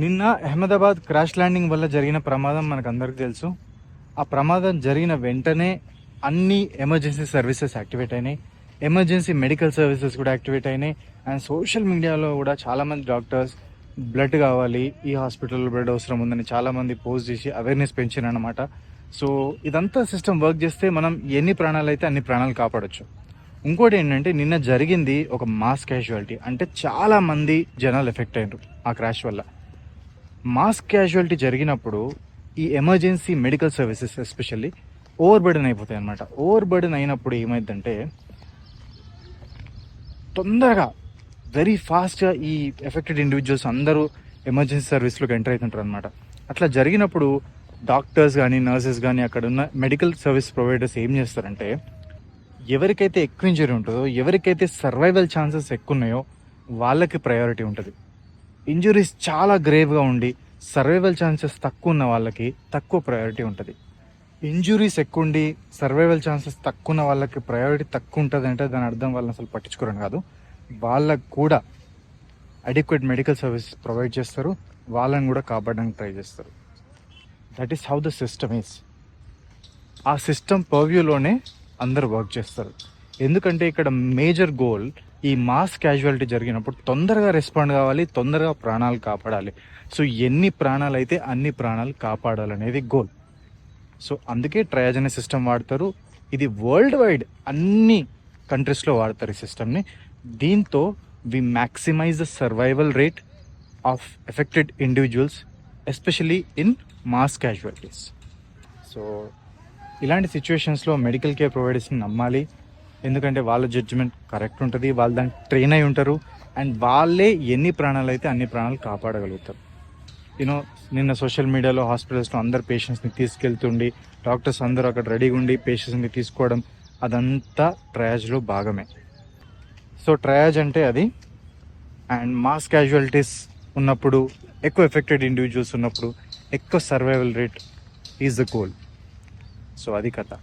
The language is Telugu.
నిన్న అహ్మదాబాద్ క్రాష్ ల్యాండింగ్ వల్ల జరిగిన ప్రమాదం మనకు అందరికీ తెలుసు. ఆ ప్రమాదం జరిగిన వెంటనే అన్ని ఎమర్జెన్సీ సర్వీసెస్ యాక్టివేట్ అయినాయి, ఎమర్జెన్సీ మెడికల్ సర్వీసెస్ కూడా యాక్టివేట్ అయినాయి. అండ్ సోషల్ మీడియాలో కూడా చాలామంది డాక్టర్స్ బ్లడ్ కావాలి, ఈ హాస్పిటల్లో బ్లడ్ అవసరం ఉందని చాలామంది పోస్ట్ చేసి అవేర్నెస్ పెంచారు అన్నమాట. సో ఇదంతా సిస్టమ్ వర్క్ చేస్తే మనం ఎన్ని ప్రాణాలు అయితే అన్ని ప్రాణాలు కాపాడొచ్చు. ఇంకోటి ఏంటంటే నిన్న జరిగింది ఒక మాస్ క్యాజువాలిటీ, అంటే చాలా మంది జనాలు ఎఫెక్ట్ అయ్యారు ఆ క్రాష్ వల్ల. మాస్ క్యాజువాలిటీ జరిగినప్పుడు ఈ emergency medical services especially over burden అయిపోతాయి అనమాట. ఓవర్ బర్డెన్ అయినప్పుడు ఏమైందంటే తొందరగా వెరీ ఫాస్ట్గా ఈ ఎఫెక్టెడ్ ఇండివిజువల్స్ అందరూ ఎమర్జెన్సీ సర్వీస్లోకి ఎంటర్ అవుతుంటారు అనమాట. అట్లా జరిగినప్పుడు డాక్టర్స్ కానీ నర్సెస్ కానీ అక్కడ ఉన్న మెడికల్ సర్వీస్ ప్రొవైడర్స్ ఏం చేస్తారంటే ఎవరికైతే ఎక్కువ ఇంజరీ ఉంటుందో, ఎవరికైతే సర్వైవల్ ఛాన్సెస్ ఎక్కువ ఉన్నాయో వాళ్ళకి ప్రయారిటీ ఉంటుంది. ఇంజురీస్ చాలా గ్రేవ్గా ఉండి సర్వైవల్ ఛాన్సెస్ తక్కువ ఉన్న వాళ్ళకి తక్కువ ప్రయారిటీ ఉంటుంది. ఇంజురీస్ ఎక్కువ ఉండి సర్వైవల్ ఛాన్సెస్ తక్కువ ఉన్న వాళ్ళకి ప్రయారిటీ తక్కువ ఉంటుంది అంటే దాని అర్థం వాళ్ళని అసలు పట్టించుకోరని కాదు. వాళ్ళకు కూడా అడిక్వేట్ మెడికల్ సర్వీస్ ప్రొవైడ్ చేస్తారు, వాళ్ళని కూడా కాపాడడానికి ట్రై చేస్తారు. That is how the system is. ఆ సిస్టమ్ పర్వ్యూలోనే అందరూ వర్క్ చేస్తారు. ఎందుకంటే ఇక్కడ మేజర్ గోల్ ఈ మాస్ క్యాజువాలిటీ జరిగినప్పుడు తొందరగా రెస్పాండ్ కావాలి, తొందరగా ప్రాణాలు కాపాడాలి. సో ఎన్ని ప్రాణాలు అయితే అన్ని ప్రాణాలు కాపాడాలనేది గోల్. సో అందుకే ట్రయాజ్ అనే సిస్టమ్ వాడతారు. ఇది వరల్డ్ వైడ్ అన్ని కంట్రీస్లో వాడతారు ఈ సిస్టమ్ని. దీంతో we maximize the survival rate of affected individuals especially in mass casualties. So ఇలాంటి సిచ్యువేషన్స్లో మెడికల్ కేర్ ప్రొవైడర్స్ని నమ్మాలి, ఎందుకంటే వాళ్ళ జడ్జిమెంట్ కరెక్ట్ ఉంటుంది, వాళ్ళు దానికి ట్రైన్ అయి ఉంటారు, అండ్ వాళ్ళే ఎన్ని ప్రాణాలు అయితే అన్ని ప్రాణాలు కాపాడగలుగుతారు. నిన్న సోషల్ మీడియాలో హాస్పిటల్స్లో అందరు పేషెంట్స్ని తీసుకెళ్తుండి డాక్టర్స్ అందరూ అక్కడ రెడీగా ఉండి పేషెంట్స్ని తీసుకోవడం, అదంతా ట్రయాజ్లో భాగమే. సో ట్రయాజ్ అంటే అది. అండ్ మాస్ క్యాజువాలిటీస్ ఉన్నప్పుడు, ఎక్కువ ఎఫెక్టెడ్ ఇండివిజువల్స్ ఉన్నప్పుడు ఎక్కువ survival rate is the goal. So అది కథ.